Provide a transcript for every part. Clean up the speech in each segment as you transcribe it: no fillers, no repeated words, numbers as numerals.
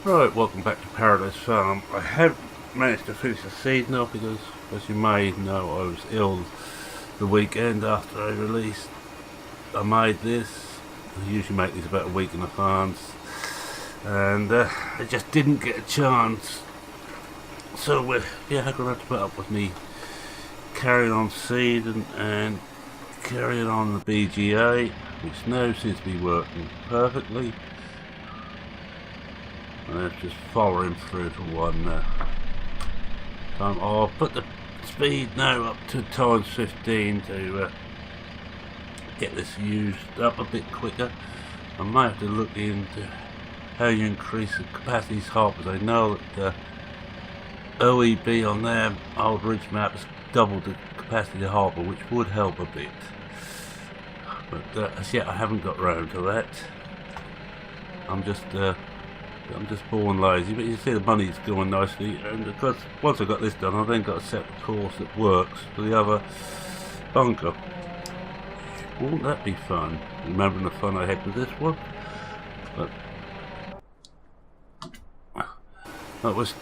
Right, welcome back to Paradise Farm. I have managed to finish the seed now because, as you may know, I was ill the weekend after I released. I made this. I usually make these about a week in advance, and I just didn't get a chance. So yeah, I'm gonna have to put up with me carrying on seed and carrying on the BGA, which now seems to be working perfectly. And let's just follow him through to one time. I'll put the speed now up to times 15 to get this used up a bit quicker. I might have to look into how you increase the capacity of hoppers. I know that OEB on their old ridge map has doubled the capacity of hopper, which would help a bit. But as yet I haven't got round to that. I'm just born lazy, but you see the money's going nicely, and of course once I've got this done I've then got to set the course that works for the other bunker. Wouldn't that be fun? Remembering the fun I had with this one? But that was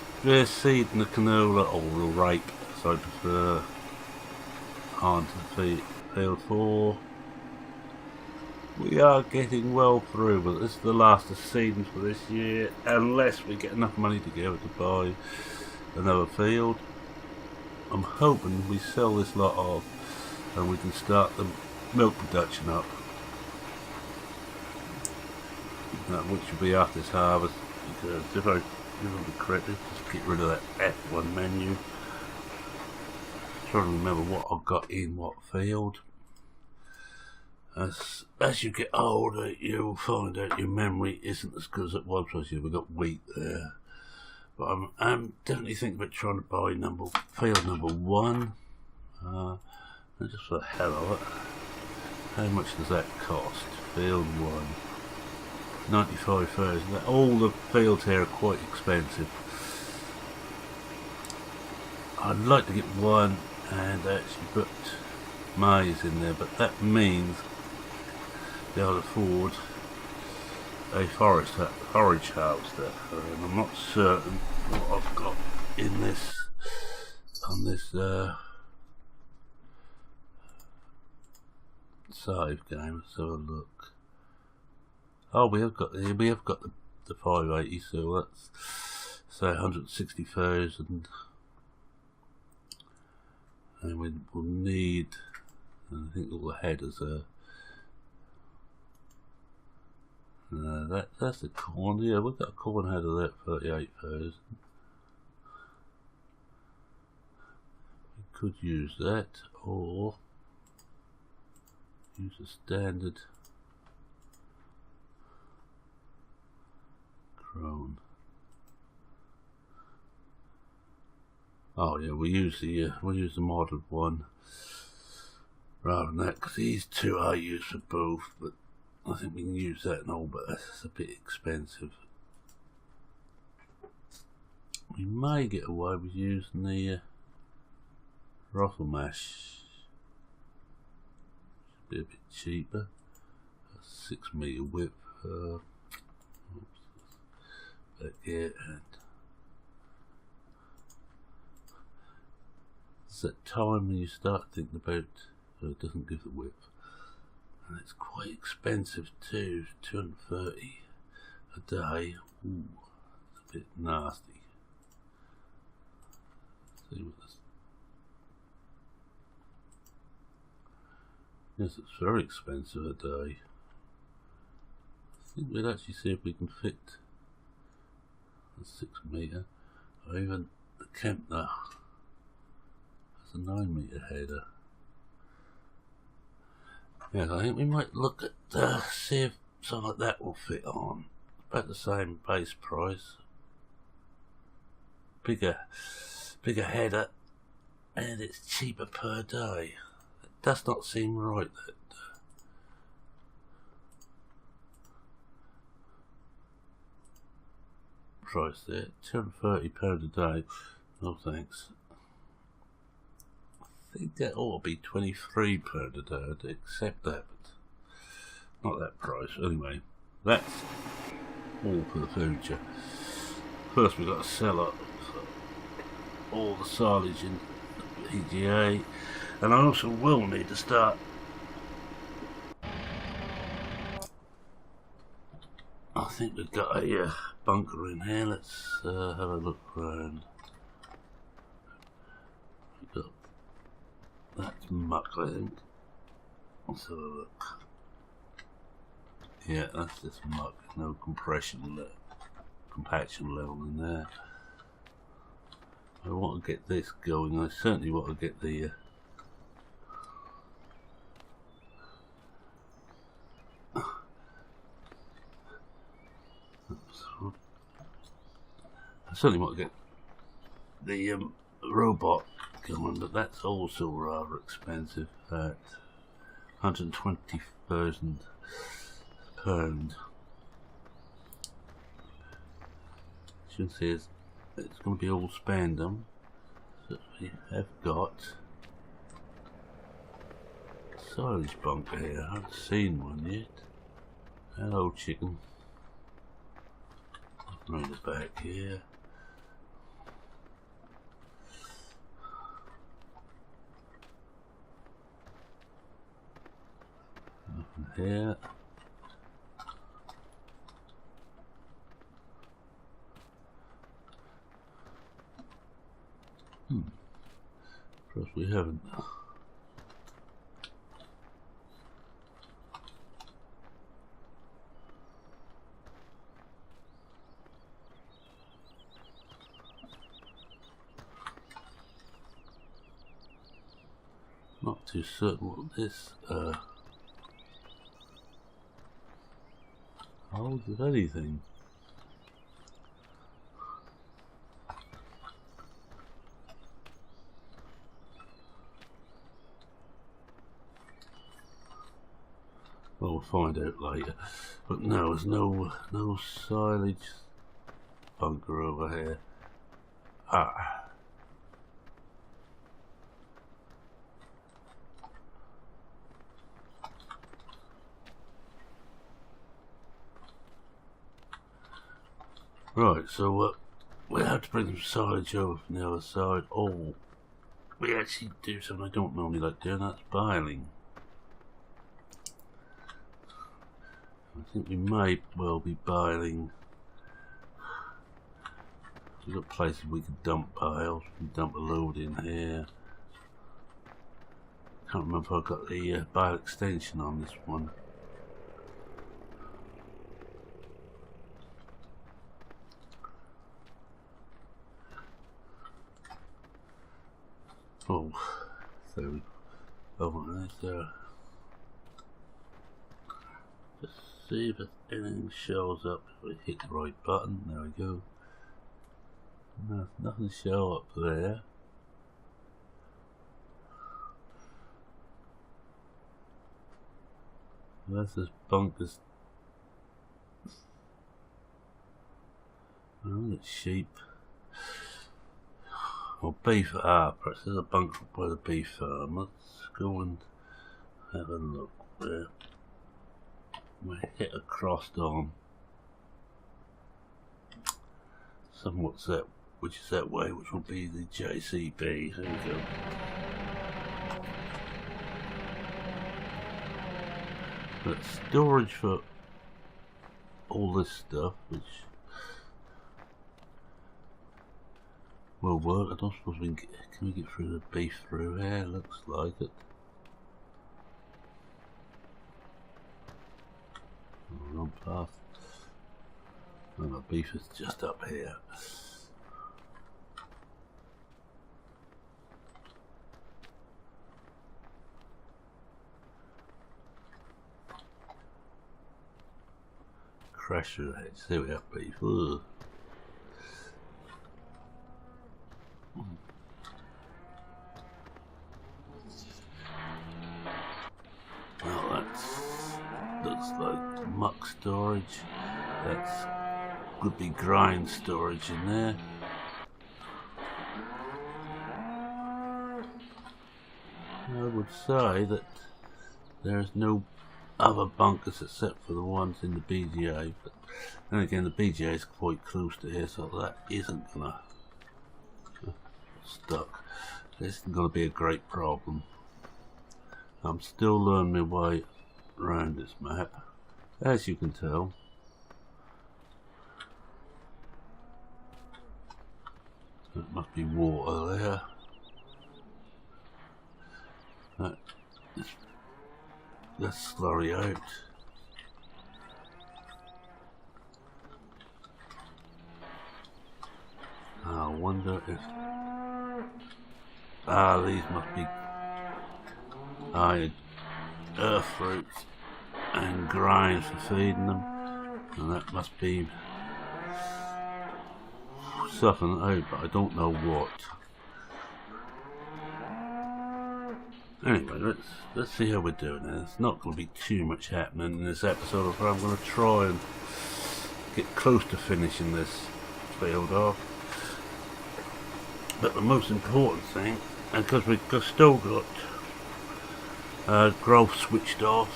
seed and the canola, or the rape, so I prefer on to field 4. We are getting well through, but this is the last of seedings for this year, unless we get enough money together to buy another field. I'm hoping we sell this lot off and we can start the milk production up, which will be after this harvest, because if I remember correctly, just get rid of that F1 menu. Trying to remember what I've got in what field. As you get older, you'll find out your memory isn't as good as it was. We've got wheat there, but I'm definitely thinking about trying to buy field number 1. Just for the hell of it. How much does that cost? Field 1, 95,000. All the fields here are quite expensive. I'd like to get one and actually put maize in there, but that means be able to afford a forage harvester, and I'm not certain what I've got in this on this save game. Let's have a look. Oh, we have got the 580, so that's say 160,000, and we will need. I think all the headers are. That's the corn. Yeah, we've got a corn header there at 38,000. We could use that, or use a standard crone. Oh yeah, we use the modded one rather than that, because these two are used for both, but I think we can use that and all, but that's a bit expensive. We may get away with using the ruffle mash. Should be a bit cheaper. 6 metre width. Back here, and it's that time when you start thinking about it doesn't give the width. And it's quite expensive too, 230 a day. Ooh, it's a bit nasty. Let's see what this. Yes, it's very expensive a day. I think we'd actually see if we can fit a 6 metre, or even the Kempner has a 9 metre header. Yes, I think we might look at see if something like that will fit on. About the same base price, bigger header, and it's cheaper per day. It does not seem right, that price there. £230 a day. No thanks. I think that ought to be £23 a day. I'd accept that, but not that price. Anyway, that's all for the future. First we've got to sell up all the silage in EGA, and I also will need to start. I think we've got a bunker in here. Let's have a look around. We've got, that's muck, I think. Let's have a look. Yeah, that's just muck. No compaction level in there. I want to get this going. I certainly want to get the robot going, but that's also rather expensive at £120,000. As you can see, it's going to be all spandam. So we have got silage bunker here. I haven't seen one yet. Hello, chicken. Bring it back here. Nothing here. Of course we haven't. Not too certain what this holds, if anything. Well, we'll find out later. But no, there's no silage bunker over here. Ah. Right, so we have to bring some silage over from the other side. Oh, we actually do something I don't normally like doing, that's biling. I think we may well be biling. We've got places we can dump piles. We can dump a load in here. Can't remember if I've got the bile extension on this one. Oh, so over there. Just see if anything shows up. If we hit the right button, there we go. No, nothing show up there. Unless this bunker's. Oh, it's sheep. Well, beef. Perhaps there's a bunker by the beef farm. Let's go and have a look there. We hit a crossed on. Somewhat that, which is that way, which will be the JCB. There we go. But storage for all this stuff, which will work. I don't suppose we can we get through the beef through here? Looks like it. Wrong path. Oh, the beef is just up here. Crash through the hedge. There we have beef. Ugh. Well, that looks like muck storage. That's could be grind storage in there. I would say that there is no other bunkers except for the ones in the BGA, but then again the BGA is quite close to here, so that isn't gonna stuck. This isn't gonna be a great problem. I'm still learning my way around this map, as you can tell. That must be water there. Let's slurry out. I wonder if... these must be earth roots and grinds for feeding them, and that must be something out, but I don't know what. Anyway, let's see how we're doing. There's not going to be too much happening in this episode, but I'm going to try and get close to finishing this field off. But the most important thing, and because we've still got growth switched off,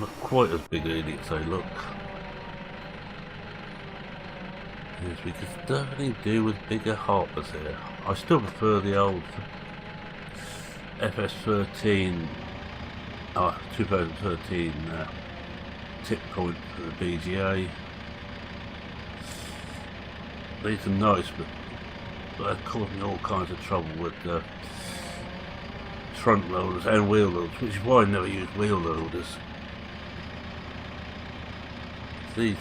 not quite as big idiots I look, is we can definitely do with bigger hoppers here. I still prefer the old FS13 2013 tip point for the BGA. These are nice, but they're causing all kinds of trouble with front loaders and wheel loaders, which is why I never use wheel loaders. These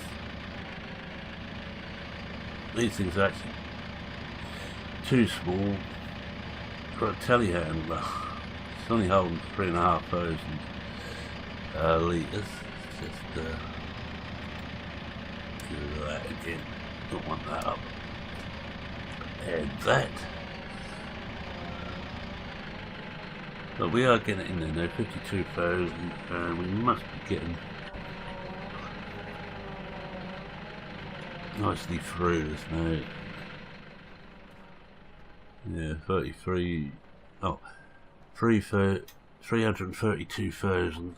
things are actually too small for a telehandler. It's only holding 3,500 litres. Just do that again. Don't want that up. Add that. But we are getting in there now, 52,000, and we must be getting nicely through this now. Yeah, 332,000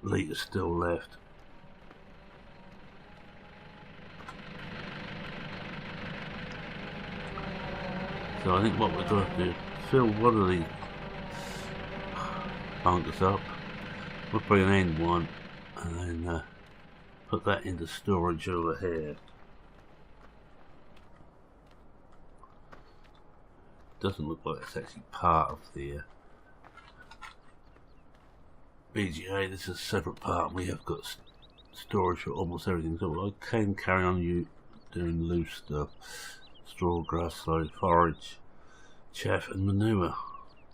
litres still left. So I think what we're going to do is fill one of these bunkers up. We'll put an end one and then put that into storage over here. Doesn't look like it's actually part of the BGA. This is a separate part. We have got storage for almost everything, so I can carry on doing loose stuff. Straw, grass, silage, forage, chaff and manure.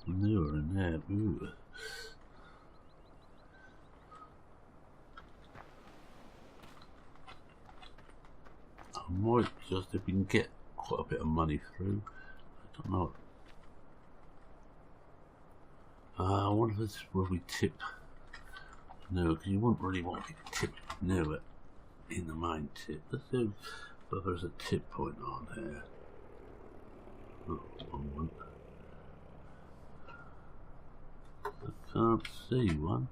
Manure in there. Ooh. I might just, if we can get quite a bit of money through, I don't know. I wonder if this is where we tip. No, because you wouldn't really want to tip near it in the main tip. Let's see if there's a tip point on here. Oh, wrong one. I can't see one.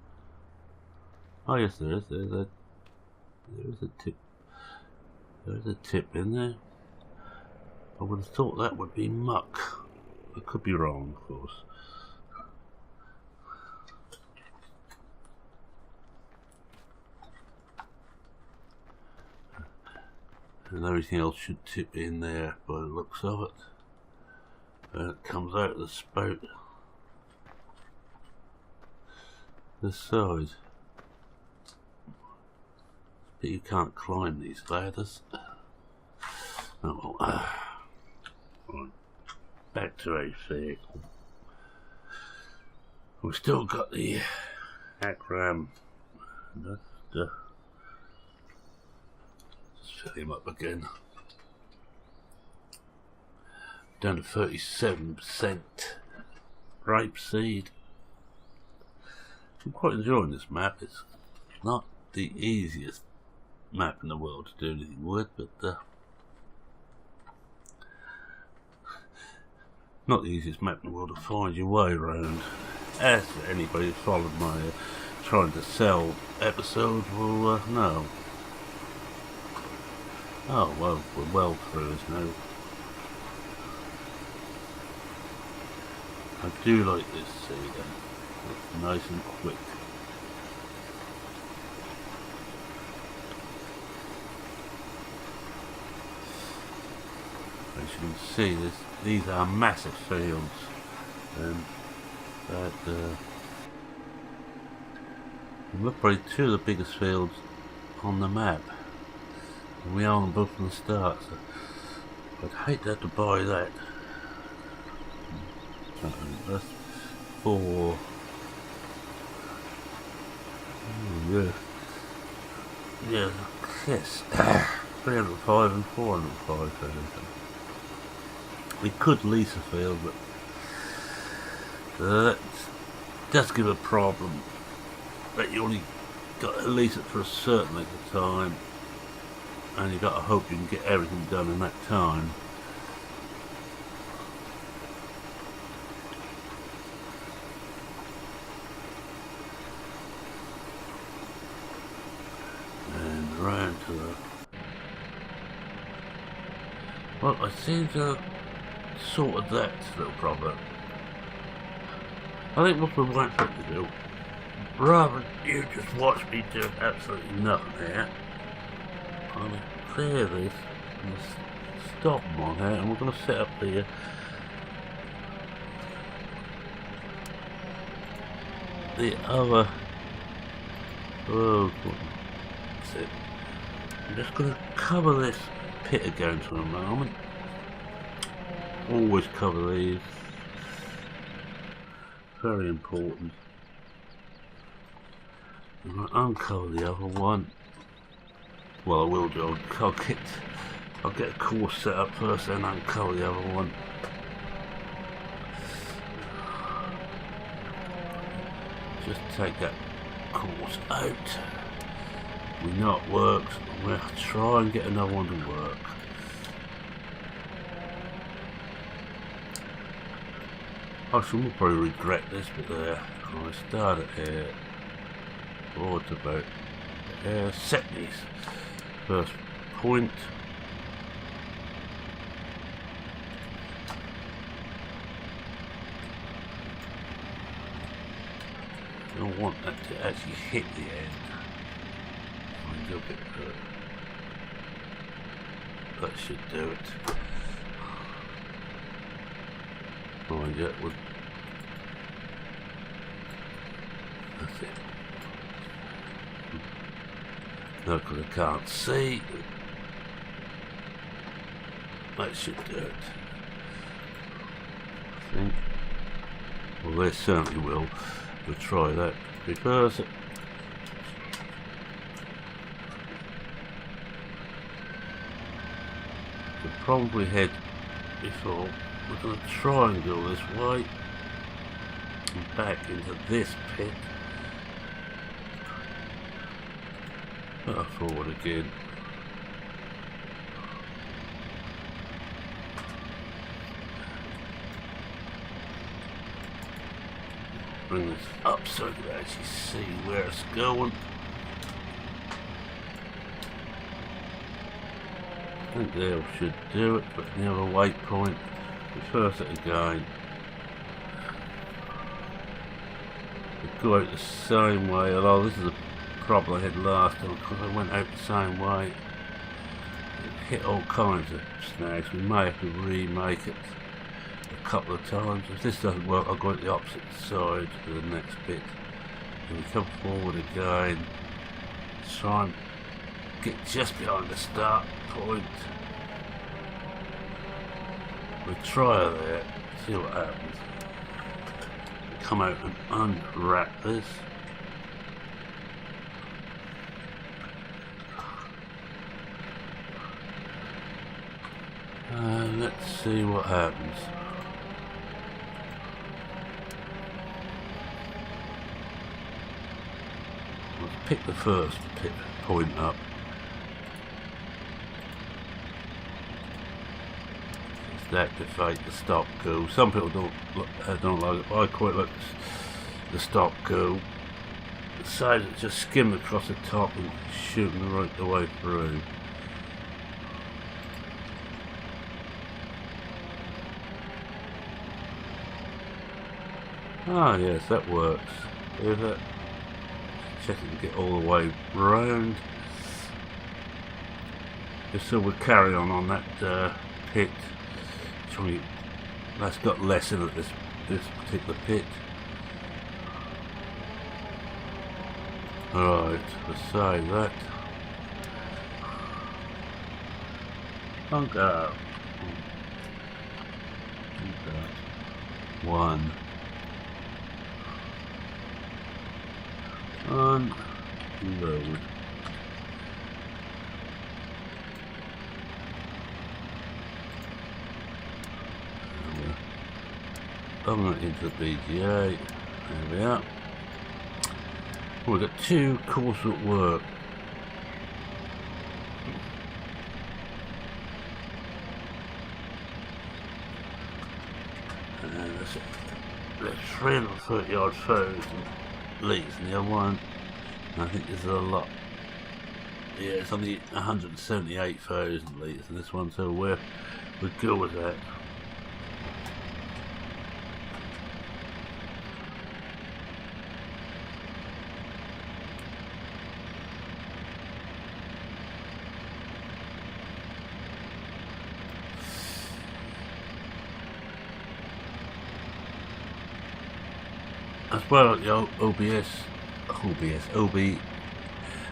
Oh yes, there is. There is a tip. There's a tip in there. I would have thought that would be muck. I could be wrong, of course. And everything else should tip in there by the looks of it. And it comes out of the spout this side. But you can't climb these ladders. Oh, right. Back to our vehicle. We've still got the Akram. Just fill him up again. Down to 37% rapeseed. I'm quite enjoying this map. It's not the easiest map in the world to do anything with, but not the easiest map in the world to find your way around. as anybody who's followed my trying to sell episode will know. Oh well, we're well through this now. I do like this seeder. It's nice and quick. As you can see, these are massive fields, and we're probably two of the biggest fields on the map, and we are on both from the start. So I'd hate to have to buy that. That's for yeah, yes, 305 and 405. We could lease a field, but that does give a problem. That you only got to lease it for a certain length of time, and you got to hope you can get everything done in that time. And round to the... Well, I seem to have sorted that little problem. I think what we want to do, rather than you just watch me do absolutely nothing here, I'm going to clear this and stop them on here, and we're going to set up the other. Oh, that's it. I'm just going to cover this pit again for a moment. Always cover these. Very important. I'm going to uncover the other one. Well, I will do. I'll get a course set up first, and uncover the other one. Just take that course out. We know it works. We'll try and get another one to work. I should probably regret this, but there. I started here. Forward about set these first point. I don't want that to actually hit the end. A little bit that should do it. Mind it would. That's it. No, because I can't see. That should do it. I think. Well, they certainly will. We'll try that. Reverse it. We'll probably head before. We're going to try and go this way and back into this pit. Forward again. Bring this up so you can actually see where it's going. I think there should do it, but near a waypoint. Reverse it again. We go out the same way, although this is a problem I had last time because I went out the same way. It hit all kinds of snags. We may have to remake it a couple of times. If this doesn't work, I'll go out the opposite side to the next bit. And we come forward again. Try and get just behind the start point. We try there, see what happens. Come out and unwrap this. Let's see what happens. Let's pick the first point up. Let's activate the stop go. Some people don't like it, but I quite like the stock go. The sides that just skim across the top and shooting right the way through. Ah yes, that works. Is it? Check it to get all the way round. Just so we'll carry on that pit. That's got less in it, this particular pit. Right, let's save that. Bunker. One. Unload. Bung it into the BGA. There we are. We've got 2 course at work. And there's 330 odd foes and litres in the other one. And I think there's a lot. Yeah, it's only 178,000 litres in this one, so we're good with that. As well as the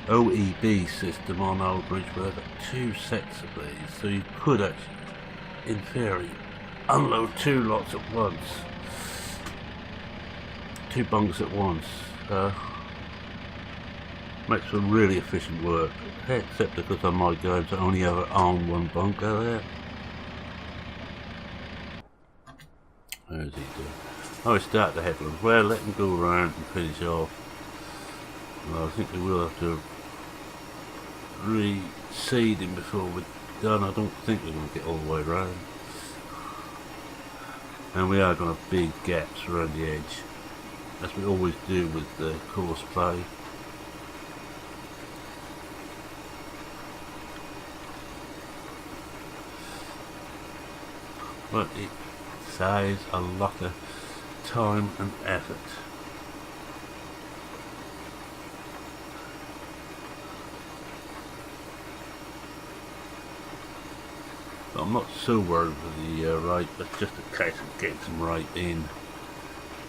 OEB system on Old Bridge, where they've got 2 sets of these, so you could actually, in theory, unload 2 lots at once, 2 bunks at once. Makes for really efficient work, except because I might go to only ever own 1 bunker there. Where's he doing? Oh, we start the headlands. Well, let him go around and finish off. Well, I think we will have to reseed him before we're done. I don't think we're going to get all the way around. And we are going to have big gaps around the edge, as we always do with the course play. But it saves a lot of time and effort. But I'm not so worried with the right, but just a case of getting some right in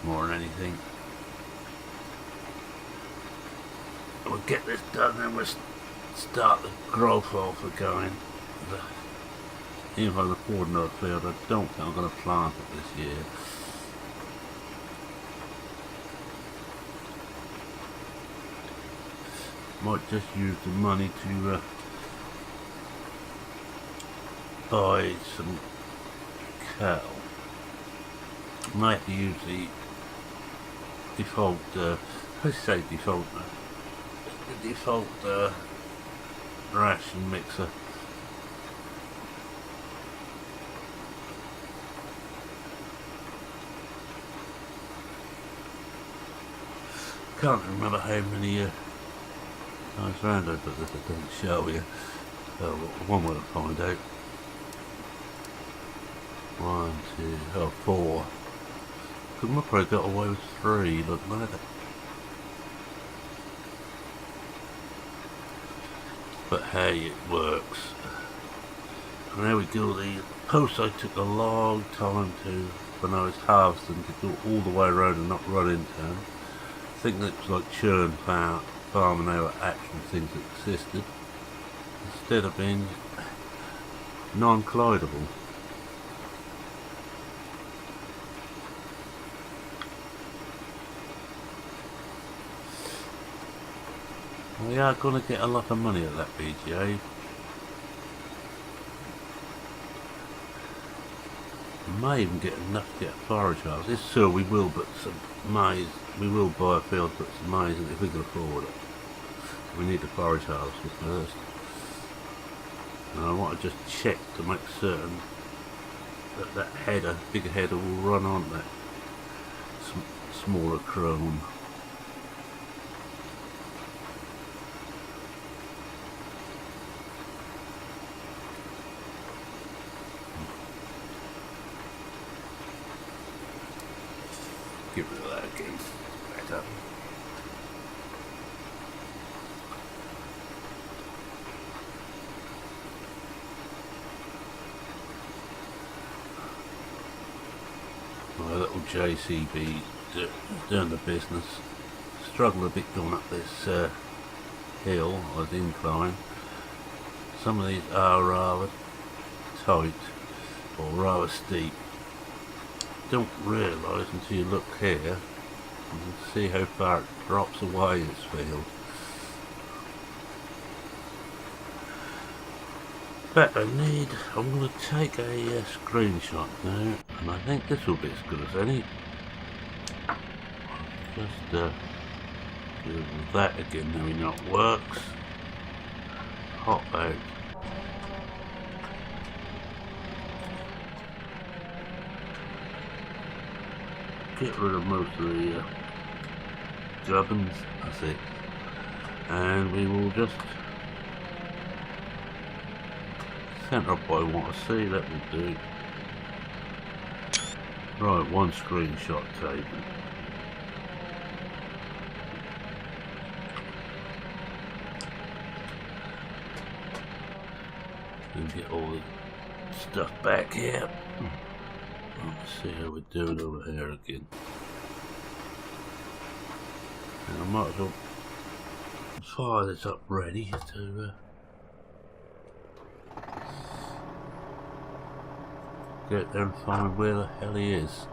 more than anything. We'll get this done, then we'll start the growth off again. Even if I record another field, I don't think I'm going to plant it this year. Might just use the money to buy some cattle. Might have to use the default, I say default, the default ration mixer. Can't remember how many times round I put this, it doesn't show you. So one way to find out. 1, 2, 4. Couldn't have probably got away with 3, look like it. But hey, it works. And there we go, the post I took a long time to, when I was harvesting, to go all the way around and not run into them. I think that was like churn farming out actual things that existed, instead of being non-collidable. We are going to get a lot of money at that BGA. We may even get enough to get a forage harvest. If so, we will put some maize. We will buy a field, put some maize in if we can afford it. We need the forage harvest first. And I want to just check to make certain that that header, bigger header, will run on that smaller chrome. Get rid of that again. Better. My little JCB doing the business. Struggled a bit going up this hill or the incline. Some of these are rather tight or rather steep. Don't realise until you look here and see how far it drops away this field. But I'm going to take a screenshot now, and I think this will be as good as any. Just do that again, now we know it works. Hop out. Get rid of most of the gubbins, that's it. And we will just centre up what I want to see, that will do. Right, one screenshot taken. And get all the stuff back here. Let's see how we're doing over here again. And I might as well fire this up ready to get there and find where the hell he is.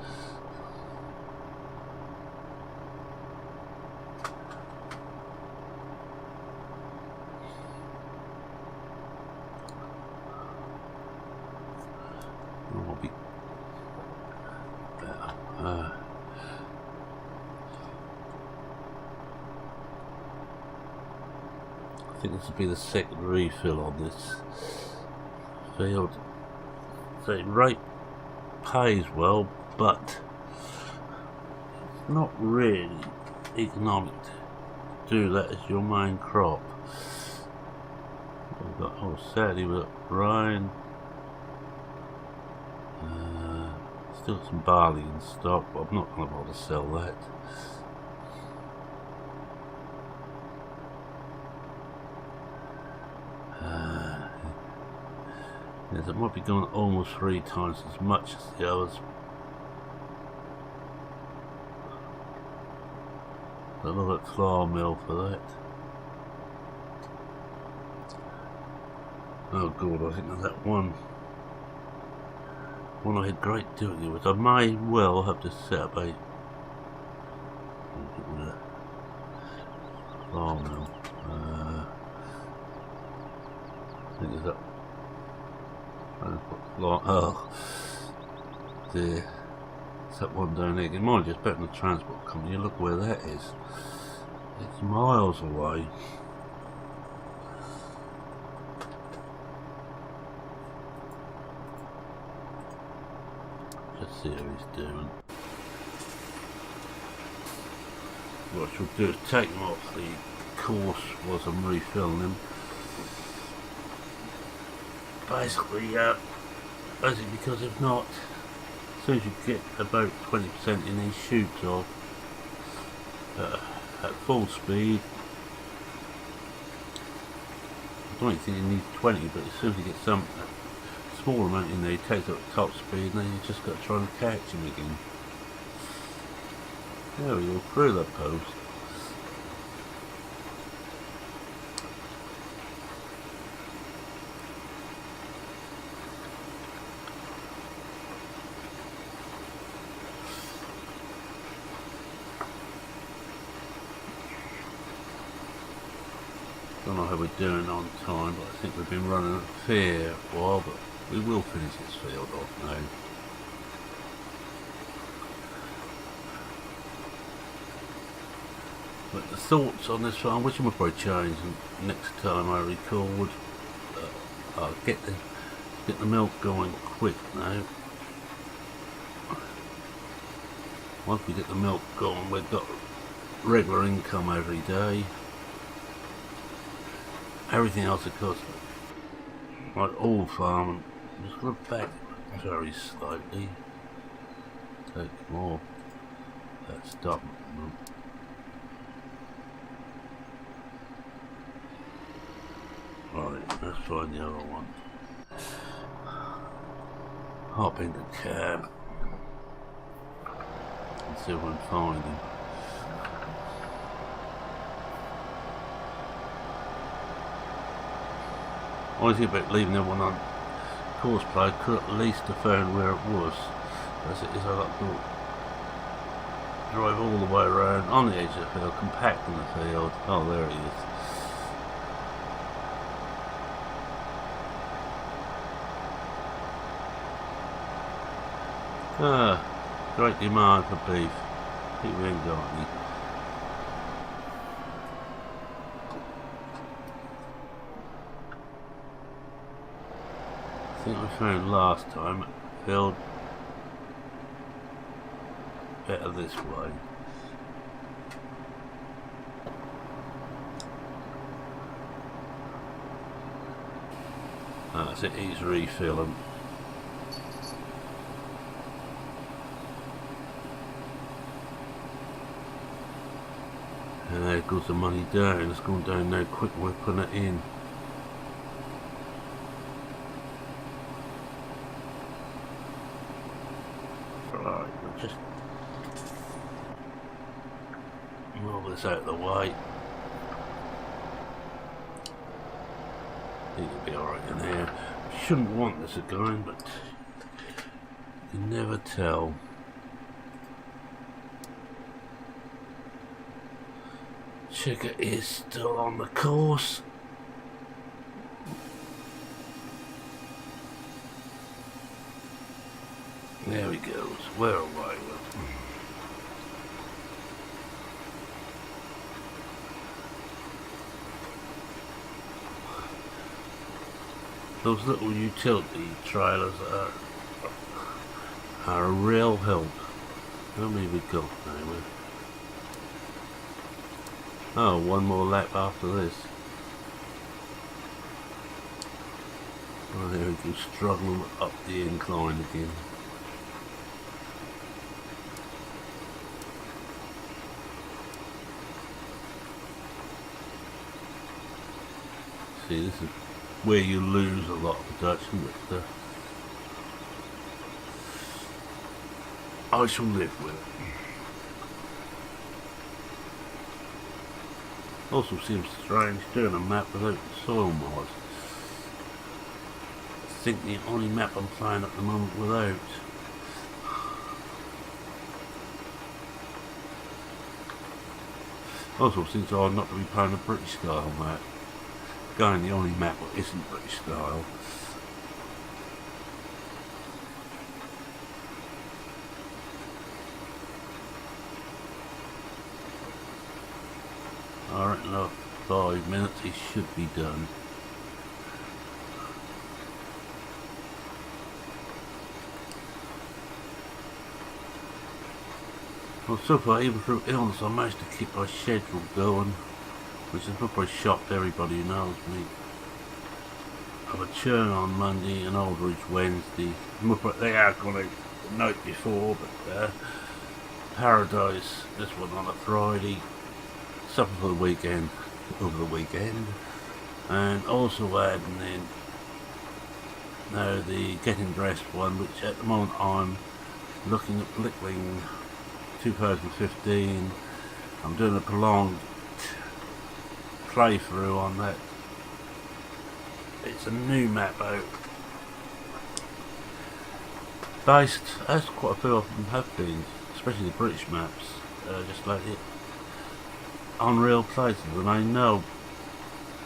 I'll be I think this will be the second refill on this field. So rate pays well, but it's not really economic to do that as your main crop. We've got, oh, sadly we've got rain. Still some barley in stock, but I'm not going to bother to sell that. Yes, it might be going almost 3 times as much as the others. I love that flour mill for that. Oh god, I think of that one I had great doing it with. I may well have to set up a flour mill. I think there's that. Oh dear, it's that one down there. It might just better than the transport company. Look where that is. It's miles away. Let's see how he's doing. What I shall do is take him off the course whilst I'm refilling him. Basically, because if not, as soon as you get about 20% in these shoots off at full speed, I don't think you need 20, but as soon as you get some small amount in there, he takes up top speed, and then you just got to try and catch him again. There we go, through that post. Don't know how we're doing on time, but I think we've been running a fair while, but we will finish this field off now. But the thoughts on this farm, which I will probably change next time I record. I'll get the milk going quick now. Once we get the milk gone, we've got regular income every day. Everything else, of course, like all farming, just going to back very slightly. Take more. Let's stop. Right, let's find the other one. Hop in the cab and see if we can find him. I was about leaving that one on course play. Could at least have found where it was. As it is, I got to drive all the way around on the edge of the field, compacting the field. Oh, there he is. Great demand for beef. People ain't got any. I think we found last time it filled better this way. That's it, he's refilling. And there goes the money down. It's going down now quick, we're putting it in. Right, we'll just move this out of the way. I think it'll be alright in there. Shouldn't want this again, but you can never tell. Sugar is still on the course. There he goes. We're away with him. Those little utility trailers are a real help. How many we got now? Oh, one more lap after this. Oh, there we go, struggling up the incline again. See, this is where you lose a lot of production, but I shall live with it. Also seems strange doing a map without soil mods. I think the only map I'm playing at the moment without. Also seems odd not to be playing a British style map. Going the only map that isn't British style. I reckon another 5 minutes it should be done. Well, so far, even through illness, I managed to keep my schedule going, which has probably shocked everybody who knows me. I have a churn on Monday and Aldridge Wednesday. They are going to the night before, but Paradise, this one on a Friday. Supper for the weekend, over the weekend, and also adding in now the getting dressed one, which at the moment I'm looking at Blickling 2015. I'm doing a prolonged playthrough on that. It's a new map out, based, as quite a few of them have been, especially the British maps, just like it. On real places, and I know,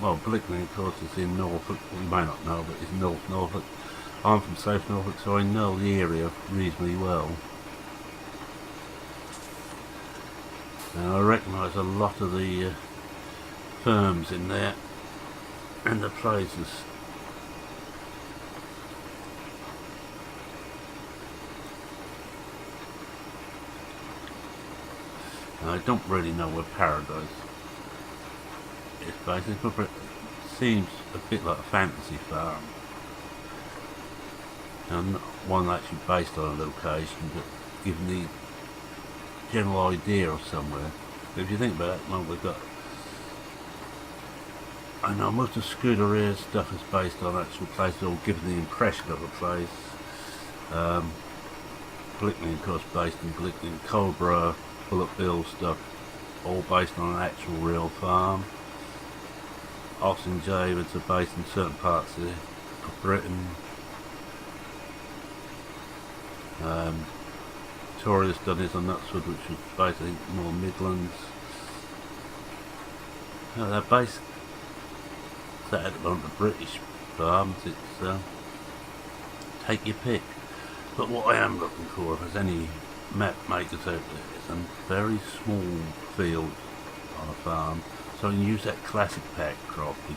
well, Blickling of course is in Norfolk, well, you may not know, but it's North Norfolk. I'm from South Norfolk, so I know the area reasonably well. And I recognise a lot of the firms in there, and the places. And I don't really know where Paradise is based. It seems a bit like a fantasy farm. And one actually based on a location, but giving the general idea of somewhere. But if you think about it, well, we've got, I know most of Scuderia stuff is based on actual places, or giving the impression of a place. Blickling, of course, based in Blickling. Cobra, Bullet Bill stuff, all based on an actual real farm. Austin Javens are based in certain parts of Britain. Tory has done his on Knutsford, which was based, I think, more Midlands. They're based set on the British farms. It's take your pick. But what I am looking for, if there's any map makers out there, is some very small fields on a farm, so I can use that classic pack crafting.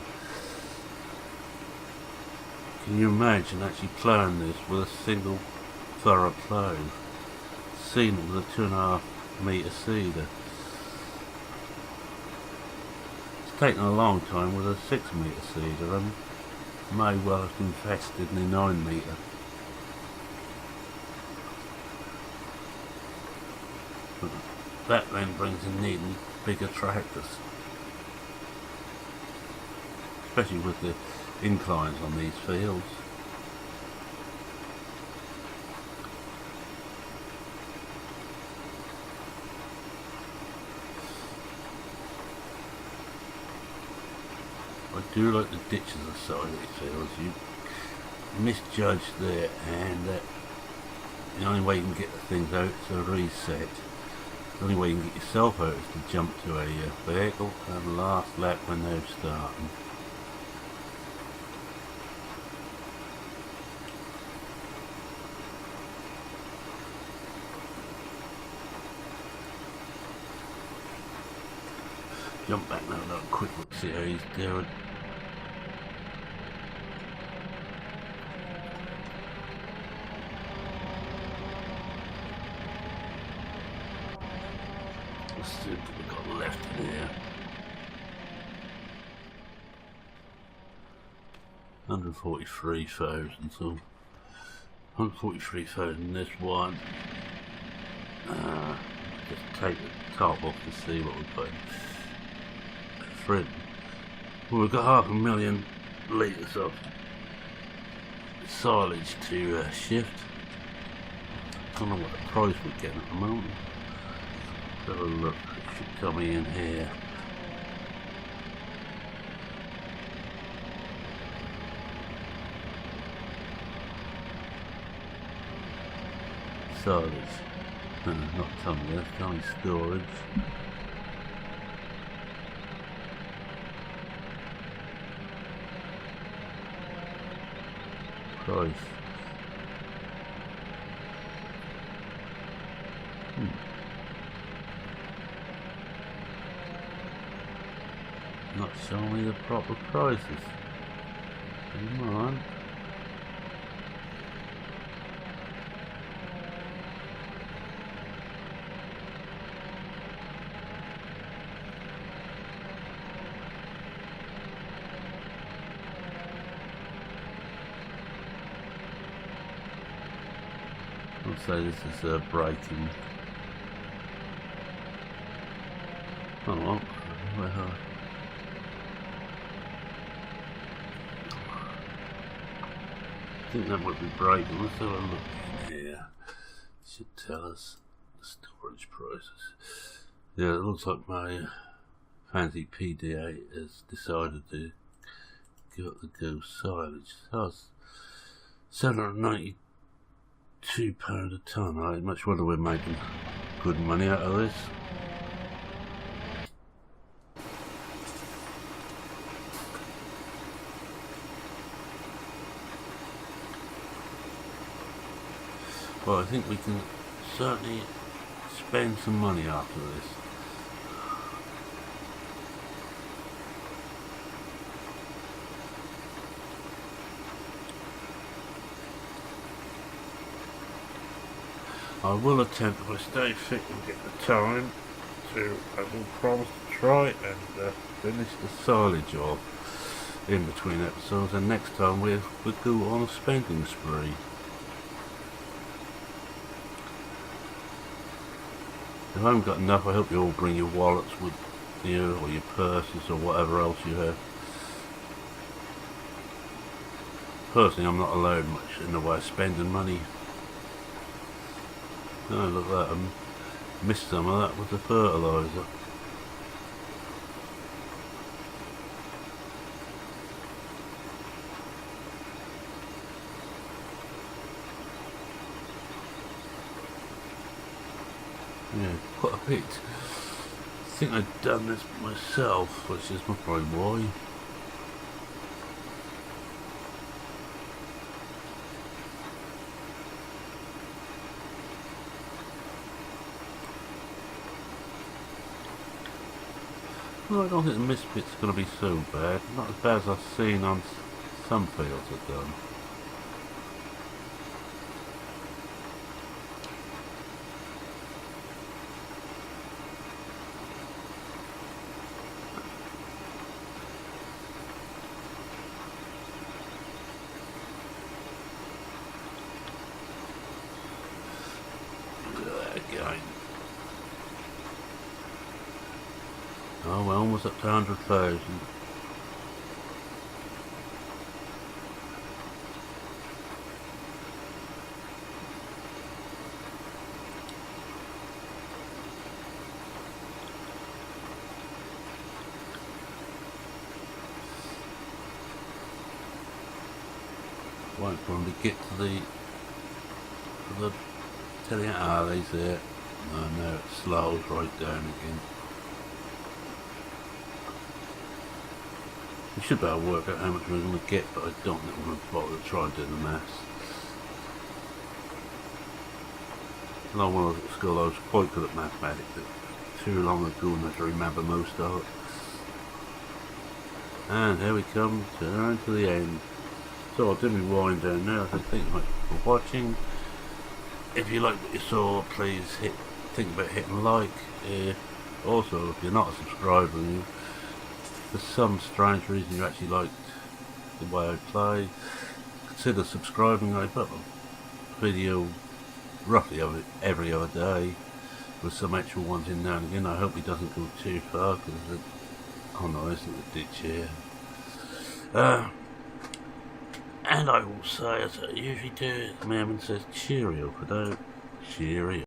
Can you imagine actually ploughing this with a single thorough plough, seeding it with a 2.5 metre seeder? It's taken a long time with a 6 metre seeder, and may well have invested in the 9 metre. But that then brings in needing bigger tractors, especially with the inclines on these fields. I do like the ditches on the side of these fields. You misjudge there, and the only way you can get the things out is a reset. The only way you can get yourself out is to jump to a vehicle and last lap when they're starting. Jump back now and have a quick look, see how he's doing. Let's see what we've got left in here. 143,000, so 143,000 this one. Just take the top off to see what we've got in. Well, we've got 500,000 litres of silage to shift. I don't know what the price we're getting at the moment. Let's have a look. It should tell me in here. Silage. Not telling me, that's only storage. Price. Not showing me the proper prices. Come on. I'll say this is breaking. Oh well. I think that might be breaking. Let's have a look in here. It should tell us the storage prices. Yeah, it looks like my fancy PDA has decided to give it the go silage. That's £792 a tonne. I much wonder we're making good money out of this. Well, I think we can certainly spend some money after this. I will attempt, if I stay fit and get the time, I will promise to try and finish the silage off in between episodes, and next time we'll go on a spending spree. If I haven't got enough, I hope you all bring your wallets with you, or your purses, or whatever else you have. Personally, I'm not allowed much in the way of spending money. Oh, look at that, I missed some of that with the fertiliser. Yeah, quite a bit. I think I've done this myself, which is probably why. Well, I don't think the misfit's going to be so bad. Not as bad as I've seen on some fields I've done. Again. Oh, we're almost up to 100,000. Won't probably get to the telling you, there's there. Oh no, it slows right down again. We should be able to work out how much we're going to get, but I don't think we're going to bother to try and do the maths. And when I was at school, I was quite good at mathematics, but too long ago not to remember most of it. And here we come, turn to the end. So I'll do my wind down now. So thank you much for watching. If you like what you saw, please think about hitting like. Also, if you're not a subscriber and for some strange reason you actually liked the way I play, consider subscribing. I put a video roughly every other day with some actual ones in now and again. I hope he doesn't go too far because oh no, isn't the ditch here. And I will say, as I usually do, Mammon says cheerio for now. Cheerio.